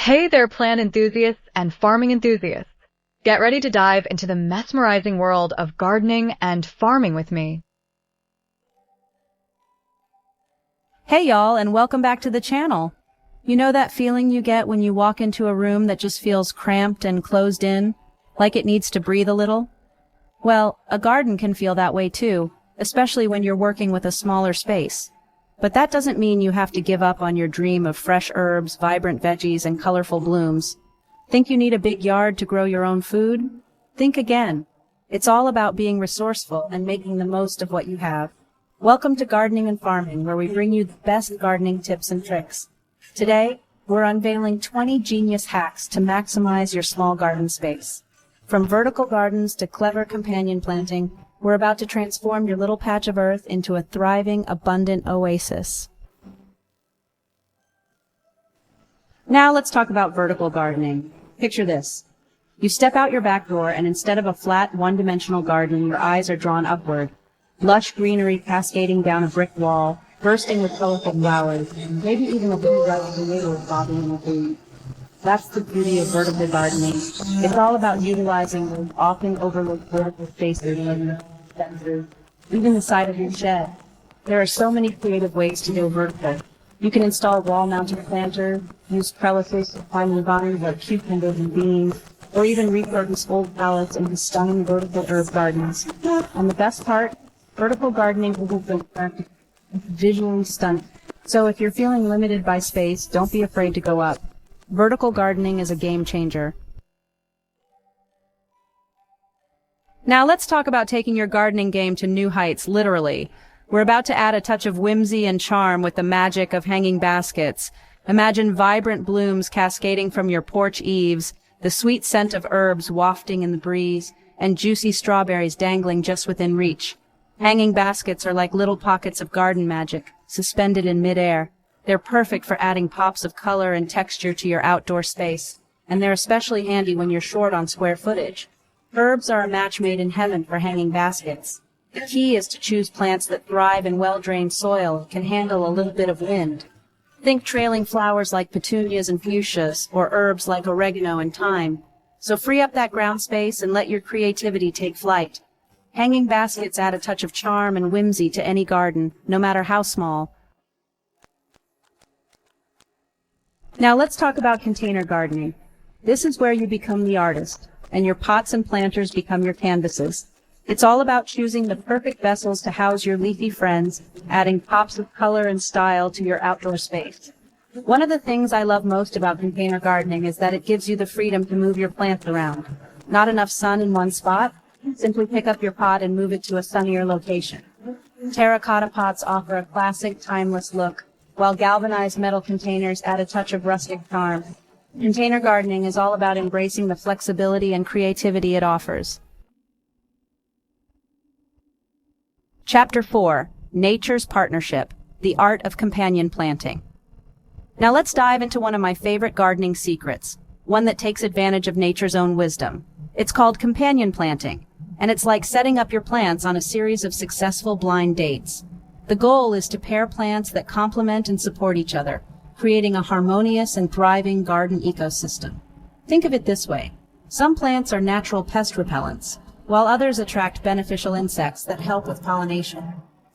Hey there, plant enthusiasts and farming enthusiasts. Get ready to dive into the mesmerizing world of gardening and farming with me. Hey y'all, and welcome back to the channel. You know that feeling you get when you walk into a room that just feels cramped and closed in, like it needs to breathe a little? Well, a garden can feel that way too, especially when you're working with a smaller space. But that doesn't mean you have to give up on your dream of fresh herbs, vibrant veggies, and colorful blooms. Think you need a big yard to grow your own food? Think again. It's all about being resourceful and making the most of what you have. Welcome to Gardening and Farming, where we bring you the best gardening tips and tricks. Today, we're unveiling 20 genius hacks to maximize your small garden space. From vertical gardens to clever companion planting, we're about to transform your little patch of earth into a thriving, abundant oasis. Now let's talk about vertical gardening. Picture this. You step out your back door and instead of a flat, one-dimensional garden, your eyes are drawn upward. Lush greenery cascading down a brick wall, bursting with colorful flowers, maybe even a blue rice tomato bobbing in the breeze. That's the beauty of vertical gardening. It's all about utilizing those often overlooked vertical spaces and fences, even the side of your shed. There are so many creative ways to go vertical. You can install wall-mounted planters, use trellises to climb vines like cucumbers and beans, or even repurpose old pallets into stunning vertical herb gardens. And the best part, vertical gardening isn't just practical, it's visually stunning. So if you're feeling limited by space, don't be afraid to go up. Vertical gardening is a game changer. Now let's talk about taking your gardening game to new heights, literally. We're about to add a touch of whimsy and charm with the magic of hanging baskets. Imagine vibrant blooms cascading from your porch eaves, the sweet scent of herbs wafting in the breeze, and juicy strawberries dangling just within reach. Hanging baskets are like little pockets of garden magic, suspended in midair. They're perfect for adding pops of color and texture to your outdoor space, and they're especially handy when you're short on square footage. Herbs are a match made in heaven for hanging baskets. The key is to choose plants that thrive in well-drained soil and can handle a little bit of wind. Think trailing flowers like petunias and fuchsias, or herbs like oregano and thyme. So free up that ground space and let your creativity take flight. Hanging baskets add a touch of charm and whimsy to any garden, no matter how small. Now let's talk about container gardening. This is where you become the artist, and your pots and planters become your canvases. It's all about choosing the perfect vessels to house your leafy friends, adding pops of color and style to your outdoor space. One of the things I love most about container gardening is that it gives you the freedom to move your plants around. Not enough sun in one spot? Simply pick up your pot and move it to a sunnier location. Terracotta pots offer a classic, timeless look, while galvanized metal containers add a touch of rustic charm. Container gardening is all about embracing the flexibility and creativity it offers. Chapter 4, Nature's Partnership, the Art of Companion Planting. Now let's dive into one of my favorite gardening secrets, one that takes advantage of nature's own wisdom. It's called companion planting, and it's like setting up your plants on a series of successful blind dates. The goal is to pair plants that complement and support each other, creating a harmonious and thriving garden ecosystem. Think of it this way. Some plants are natural pest repellents, while others attract beneficial insects that help with pollination.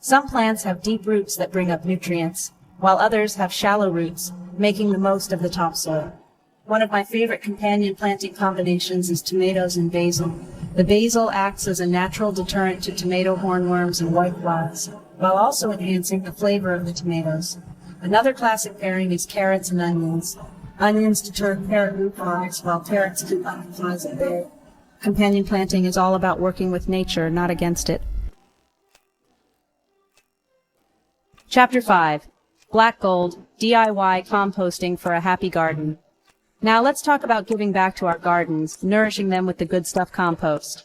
Some plants have deep roots that bring up nutrients, while others have shallow roots, making the most of the topsoil. One of my favorite companion planting combinations is tomatoes and basil. The basil acts as a natural deterrent to tomato hornworms and whiteflies, while also enhancing the flavor of the tomatoes. Another classic pairing is carrots and onions. Onions deter carrot root flies, while carrots keep onion flies at bay. Companion planting is all about working with nature, not against it. Chapter 5, Black Gold, DIY Composting for a Happy Garden. Now let's talk about giving back to our gardens, nourishing them with the good stuff compost.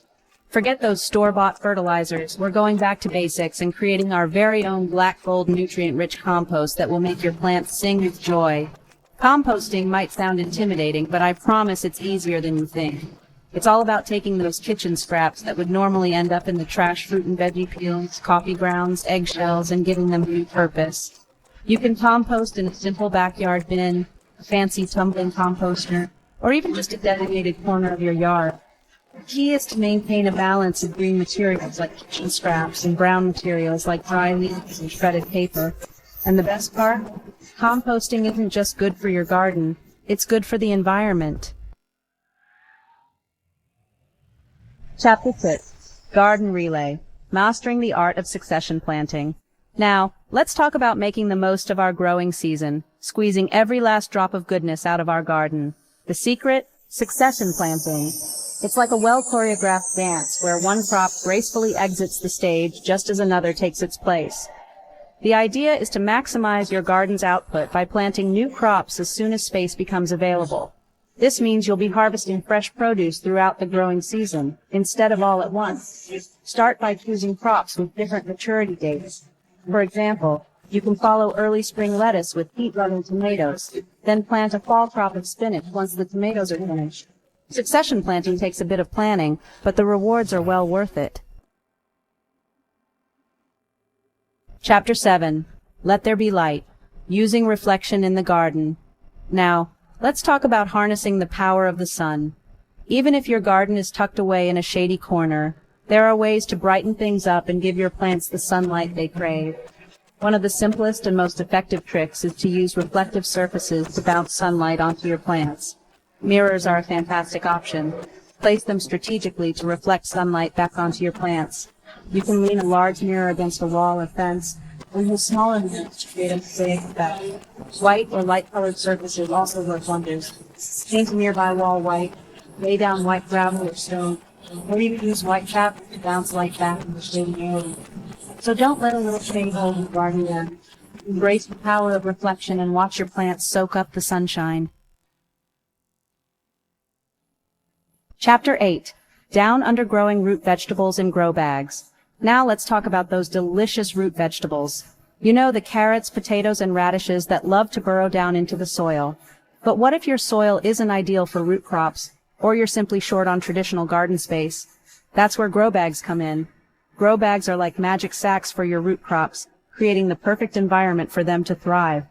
Forget those store-bought fertilizers. We're going back to basics and creating our very own black gold nutrient-rich compost that will make your plants sing with joy. Composting might sound intimidating, but I promise it's easier than you think. It's all about taking those kitchen scraps that would normally end up in the trash, fruit and veggie peels, coffee grounds, eggshells, and giving them a new purpose. You can compost in a simple backyard bin, a fancy tumbling composter, or even just a designated corner of your yard. The key is to maintain a balance of green materials like kitchen scraps and brown materials like dry leaves and shredded paper. And the best part? Composting isn't just good for your garden, it's good for the environment. Chapter 6. Garden Relay. Mastering the Art of Succession Planting. Now, let's talk about making the most of our growing season, squeezing every last drop of goodness out of our garden. The secret? Succession planting. It's like a well-choreographed dance where one crop gracefully exits the stage just as another takes its place. The idea is to maximize your garden's output by planting new crops as soon as space becomes available. This means you'll be harvesting fresh produce throughout the growing season, instead of all at once. Start by choosing crops with different maturity dates. For example, you can follow early spring lettuce with heat-loving tomatoes, then plant a fall crop of spinach once the tomatoes are finished. Succession planting takes a bit of planning, but the rewards are well worth it. Chapter 7. Let There Be Light. Using reflection in the garden. Now, let's talk about harnessing the power of the sun. Even if your garden is tucked away in a shady corner, there are ways to brighten things up and give your plants the sunlight they crave. One of the simplest and most effective tricks is to use reflective surfaces to bounce sunlight onto your plants. Mirrors are a fantastic option. Place them strategically to reflect sunlight back onto your plants. You can lean a large mirror against a wall or fence, or use smaller mirrors to create a mosaic effect. White or light-colored surfaces also work wonders. Paint a nearby wall white, lay down white gravel or stone, or even use white fabric to bounce light back in the shady area. So don't let a little shade hold your garden in. Embrace the power of reflection and watch your plants soak up the sunshine. Chapter 8. Down undergrowing root vegetables in grow bags. Now let's talk about those delicious root vegetables. You know, the carrots, potatoes, and radishes that love to burrow down into the soil. But what if your soil isn't ideal for root crops, or you're simply short on traditional garden space? That's where grow bags come in. Grow bags are like magic sacks for your root crops, creating the perfect environment for them to thrive.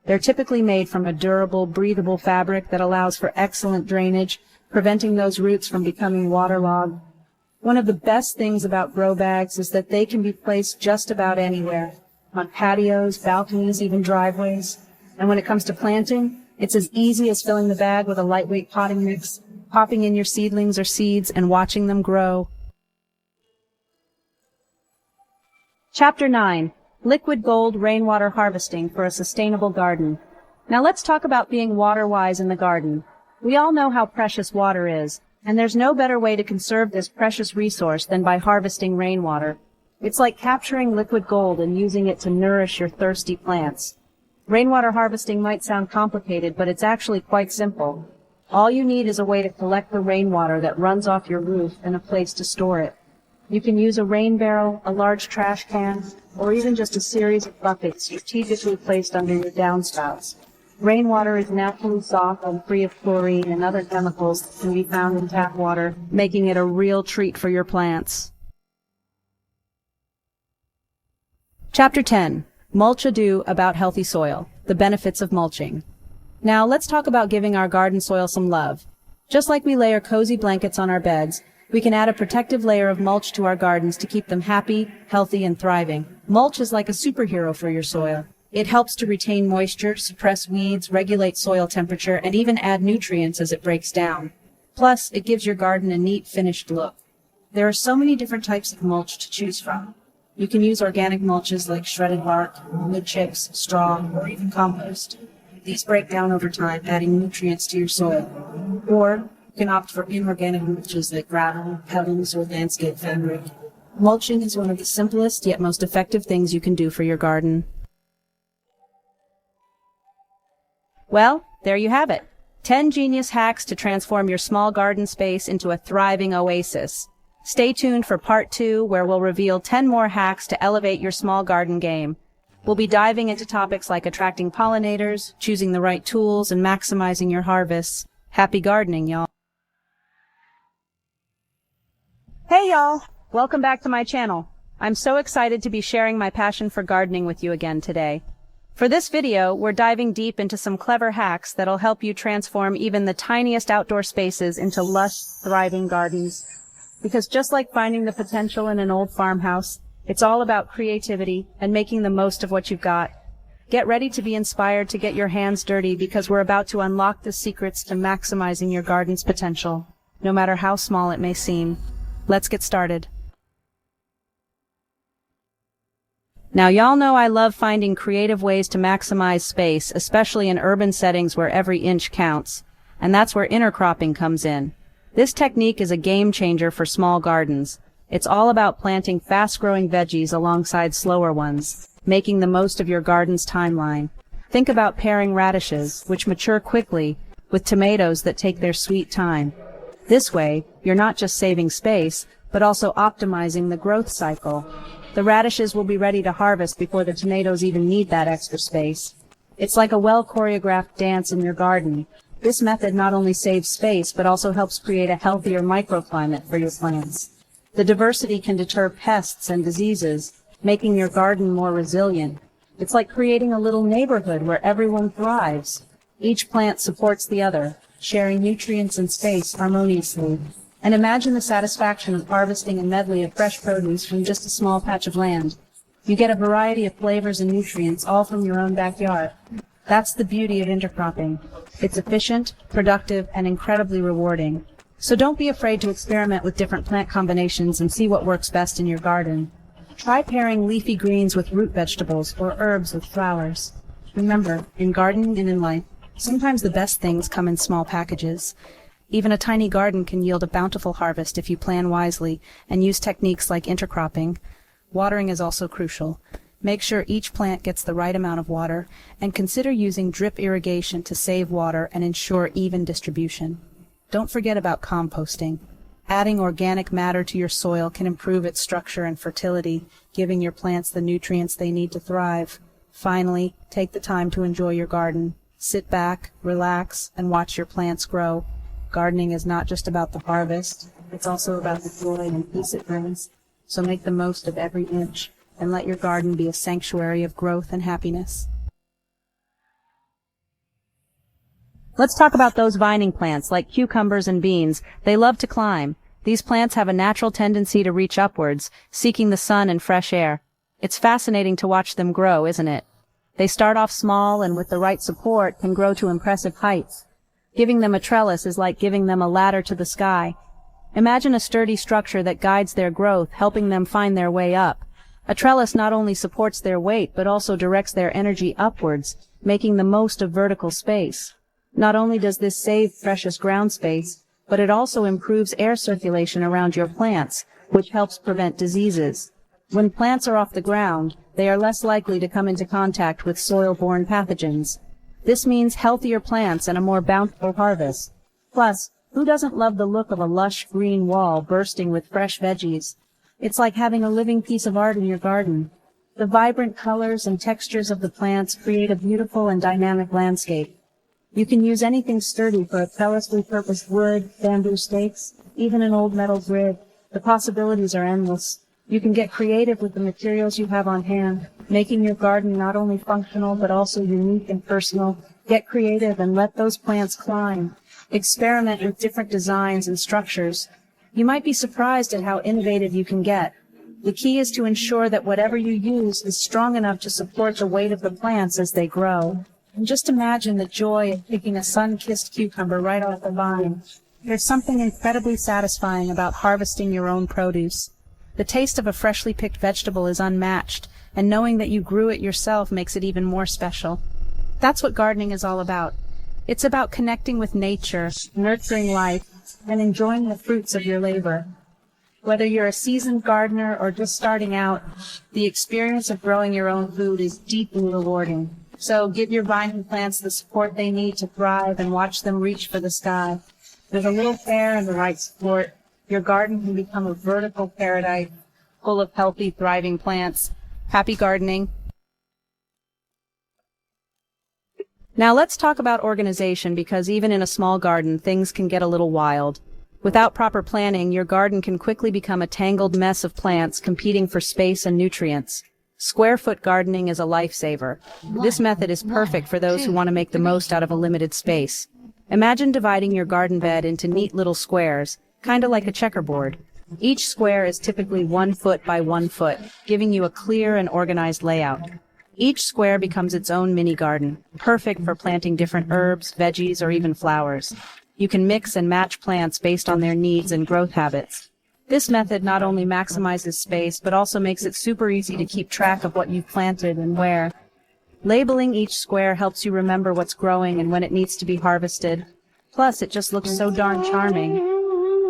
They're typically made from a durable, breathable fabric that allows for excellent drainage, preventing those roots from becoming waterlogged. One of the best things about grow bags is that they can be placed just about anywhere, on patios, balconies, even driveways. And when it comes to planting, it's as easy as filling the bag with a lightweight potting mix, popping in your seedlings or seeds, and watching them grow. Chapter 9. Liquid Gold Rainwater Harvesting for a Sustainable Garden. Now let's talk about being water-wise in the garden. We all know how precious water is, and there's no better way to conserve this precious resource than by harvesting rainwater. It's like capturing liquid gold and using it to nourish your thirsty plants. Rainwater harvesting might sound complicated, but it's actually quite simple. All you need is a way to collect the rainwater that runs off your roof and a place to store it. You can use a rain barrel, a large trash can, or even just a series of buckets strategically placed under your downspouts. Rainwater is naturally soft and free of chlorine and other chemicals that can be found in tap water, making it a real treat for your plants. Chapter 10. Mulch Ado About Healthy Soil. The Benefits of Mulching. Now let's talk about giving our garden soil some love. Just like we layer cozy blankets on our beds, we can add a protective layer of mulch to our gardens to keep them happy, healthy, and thriving. Mulch is like a superhero for your soil. It helps to retain moisture, suppress weeds, regulate soil temperature, and even add nutrients as it breaks down. Plus, it gives your garden a neat, finished look. There are so many different types of mulch to choose from. You can use organic mulches like shredded bark, wood chips, straw, or even compost. These break down over time, adding nutrients to your soil. Or you can opt for inorganic mulches like gravel, pebbles, or landscape fabric. Mulching is one of the simplest yet most effective things you can do for your garden. Well, there you have it. 10 genius hacks to transform your small garden space into a thriving oasis. Stay tuned for part 2, where we'll reveal 10 more hacks to elevate your small garden game. We'll be diving into topics like attracting pollinators, choosing the right tools, and maximizing your harvests. Happy gardening, y'all. Hey, y'all. Welcome back to my channel. I'm so excited to be sharing my passion for gardening with you again today. For this video, we're diving deep into some clever hacks that'll help you transform even the tiniest outdoor spaces into lush, thriving gardens. Because just like finding the potential in an old farmhouse, it's all about creativity and making the most of what you've got. Get ready to be inspired to get your hands dirty because we're about to unlock the secrets to maximizing your garden's potential, no matter how small it may seem. Let's get started. Now, y'all know I love finding creative ways to maximize space, especially in urban settings where every inch counts. And that's where intercropping comes in. This technique is a game changer for small gardens. It's all about planting fast-growing veggies alongside slower ones, making the most of your garden's timeline. Think about pairing radishes, which mature quickly, with tomatoes that take their sweet time. This way, you're not just saving space, but also optimizing the growth cycle. The radishes will be ready to harvest before the tomatoes even need that extra space. It's like a well-choreographed dance in your garden. This method not only saves space, but also helps create a healthier microclimate for your plants. The diversity can deter pests and diseases, making your garden more resilient. It's like creating a little neighborhood where everyone thrives. Each plant supports the other, sharing nutrients and space harmoniously. And imagine the satisfaction of harvesting a medley of fresh produce from just a small patch of land. You get a variety of flavors and nutrients all from your own backyard. That's the beauty of intercropping. It's efficient, productive, and incredibly rewarding. So don't be afraid to experiment with different plant combinations and see what works best in your garden. Try pairing leafy greens with root vegetables or herbs with flowers. Remember, in gardening and in life, sometimes the best things come in small packages. Even a tiny garden can yield a bountiful harvest if you plan wisely and use techniques like intercropping. Watering is also crucial. Make sure each plant gets the right amount of water, and consider using drip irrigation to save water and ensure even distribution. Don't forget about composting. Adding organic matter to your soil can improve its structure and fertility, giving your plants the nutrients they need to thrive. Finally, take the time to enjoy your garden. Sit back, relax, and watch your plants grow. Gardening is not just about the harvest, it's also about the joy and peace it brings. So make the most of every inch, and let your garden be a sanctuary of growth and happiness. Let's talk about those vining plants, like cucumbers and beans. They love to climb. These plants have a natural tendency to reach upwards, seeking the sun and fresh air. It's fascinating to watch them grow, isn't it? They start off small and with the right support can grow to impressive heights. Giving them a trellis is like giving them a ladder to the sky. Imagine a sturdy structure that guides their growth, helping them find their way up. A trellis not only supports their weight, but also directs their energy upwards, making the most of vertical space. Not only does this save precious ground space, but it also improves air circulation around your plants, which helps prevent diseases. When plants are off the ground, they are less likely to come into contact with soil-borne pathogens. This means healthier plants and a more bountiful harvest. Plus, who doesn't love the look of a lush green wall bursting with fresh veggies? It's like having a living piece of art in your garden. The vibrant colors and textures of the plants create a beautiful and dynamic landscape. You can use anything sturdy for a trellis repurposed wood, bamboo stakes, even an old metal grid. The possibilities are endless. You can get creative with the materials you have on hand, making your garden not only functional but also unique and personal. Get creative and let those plants climb. Experiment with different designs and structures. You might be surprised at how innovative you can get. The key is to ensure that whatever you use is strong enough to support the weight of the plants as they grow. And just imagine the joy of picking a sun-kissed cucumber right off the vine. There's something incredibly satisfying about harvesting your own produce. The taste of a freshly picked vegetable is unmatched, and knowing that you grew it yourself makes it even more special. That's what gardening is all about. It's about connecting with nature, nurturing life, and enjoying the fruits of your labor. Whether you're a seasoned gardener or just starting out, the experience of growing your own food is deeply rewarding. So give your vining plants the support they need to thrive and watch them reach for the sky. With a little care and the right support, your garden can become a vertical paradise full of healthy, thriving plants. Happy gardening! Now let's talk about organization, because even in a small garden, things can get a little wild. Without proper planning, your garden can quickly become a tangled mess of plants competing for space and nutrients. Square foot gardening is a lifesaver. This method is perfect for those who want to make the most out of a limited space. Imagine dividing your garden bed into neat little squares, kind of like a checkerboard. Each square is typically 1 foot by 1 foot, giving you a clear and organized layout. Each square becomes its own mini garden, perfect for planting different herbs, veggies, or even flowers. You can mix and match plants based on their needs and growth habits. This method not only maximizes space, but also makes it super easy to keep track of what you've planted and where. Labeling each square helps you remember what's growing and when it needs to be harvested. Plus, it just looks so darn charming.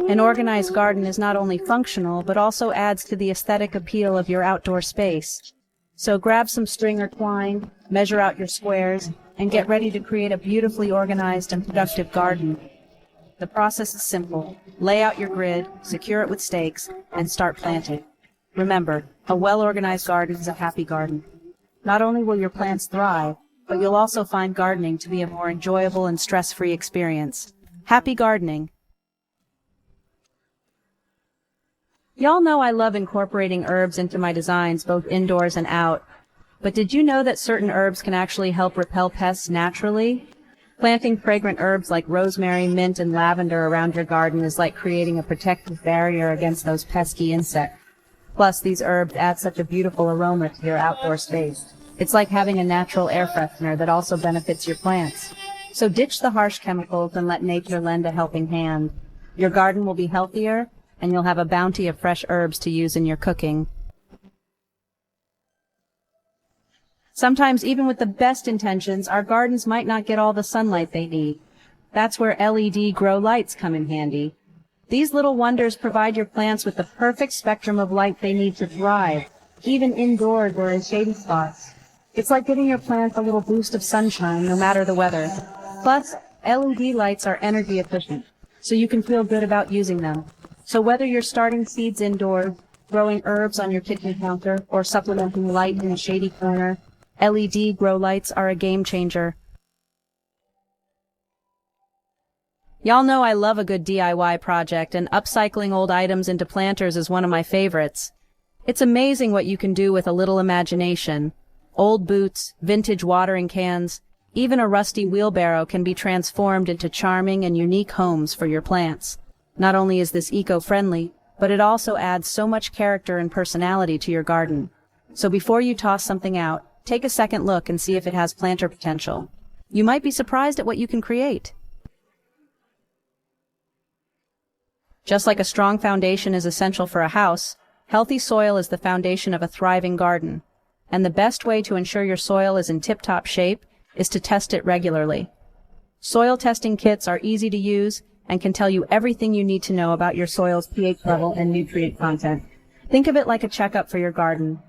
An organized garden is not only functional, but also adds to the aesthetic appeal of your outdoor space. So grab some string or twine, measure out your squares, and get ready to create a beautifully organized and productive garden. The process is simple. Lay out your grid, secure it with stakes, and start planting. Remember, a well-organized garden is a happy garden. Not only will your plants thrive, but you'll also find gardening to be a more enjoyable and stress-free experience. Happy gardening! Y'all know I love incorporating herbs into my designs, both indoors and out. But did you know that certain herbs can actually help repel pests naturally? Planting fragrant herbs like rosemary, mint, and lavender around your garden is like creating a protective barrier against those pesky insects. Plus, these herbs add such a beautiful aroma to your outdoor space. It's like having a natural air freshener that also benefits your plants. So ditch the harsh chemicals and let nature lend a helping hand. Your garden will be healthier, and you'll have a bounty of fresh herbs to use in your cooking. Sometimes, even with the best intentions, our gardens might not get all the sunlight they need. That's where LED grow lights come in handy. These little wonders provide your plants with the perfect spectrum of light they need to thrive, even indoors or in shady spots. It's like giving your plants a little boost of sunshine, no matter the weather. Plus, LED lights are energy efficient, so you can feel good about using them. So whether you're starting seeds indoors, growing herbs on your kitchen counter, or supplementing light in a shady corner, LED grow lights are a game changer. Y'all know I love a good DIY project, and upcycling old items into planters is one of my favorites. It's amazing what you can do with a little imagination. Old boots, vintage watering cans, even a rusty wheelbarrow can be transformed into charming and unique homes for your plants. Not only is this eco-friendly, but it also adds so much character and personality to your garden. So before you toss something out, take a second look and see if it has planter potential. You might be surprised at what you can create. Just like a strong foundation is essential for a house, healthy soil is the foundation of a thriving garden. And the best way to ensure your soil is in tip-top shape is to test it regularly. Soil testing kits are easy to use and can tell you everything you need to know about your soil's pH level and nutrient content. Think of it like a checkup for your garden.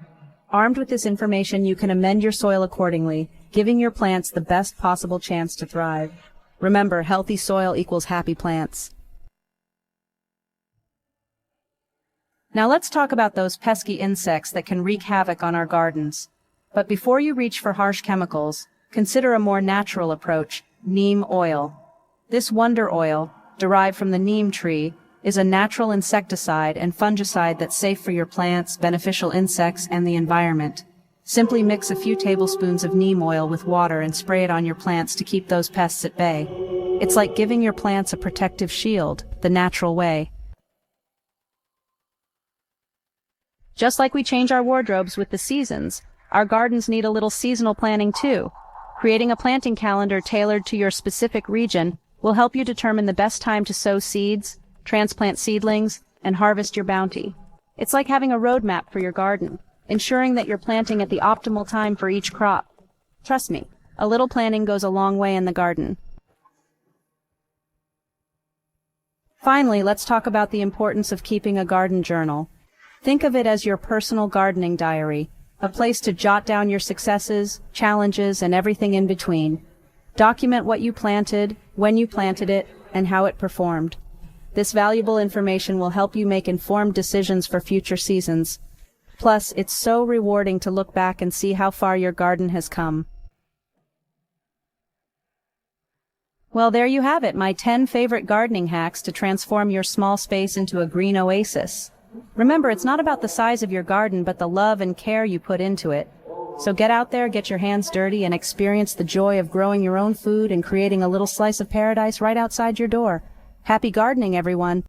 Armed with this information, you can amend your soil accordingly, giving your plants the best possible chance to thrive. Remember, healthy soil equals happy plants. Now let's talk about those pesky insects that can wreak havoc on our gardens. But before you reach for harsh chemicals, consider a more natural approach, neem oil. This wonder oil, derived from the neem tree, is a natural insecticide and fungicide that's safe for your plants, beneficial insects, and the environment. Simply mix a few tablespoons of neem oil with water and spray it on your plants to keep those pests at bay. It's like giving your plants a protective shield, the natural way. Just like we change our wardrobes with the seasons, our gardens need a little seasonal planning too. Creating a planting calendar tailored to your specific region will help you determine the best time to sow seeds, transplant seedlings, and harvest your bounty. It's like having a roadmap for your garden, ensuring that you're planting at the optimal time for each crop. Trust me, a little planning goes a long way in the garden. Finally, let's talk about the importance of keeping a garden journal. Think of it as your personal gardening diary, a place to jot down your successes, challenges, and everything in between. Document what you planted, when you planted it, and how it performed. This valuable information will help you make informed decisions for future seasons. Plus, it's so rewarding to look back and see how far your garden has come. Well, there you have it, my 10 favorite gardening hacks to transform your small space into a green oasis. Remember, it's not about the size of your garden, but the love and care you put into it. So get out there, get your hands dirty, and experience the joy of growing your own food and creating a little slice of paradise right outside your door. Happy gardening, everyone!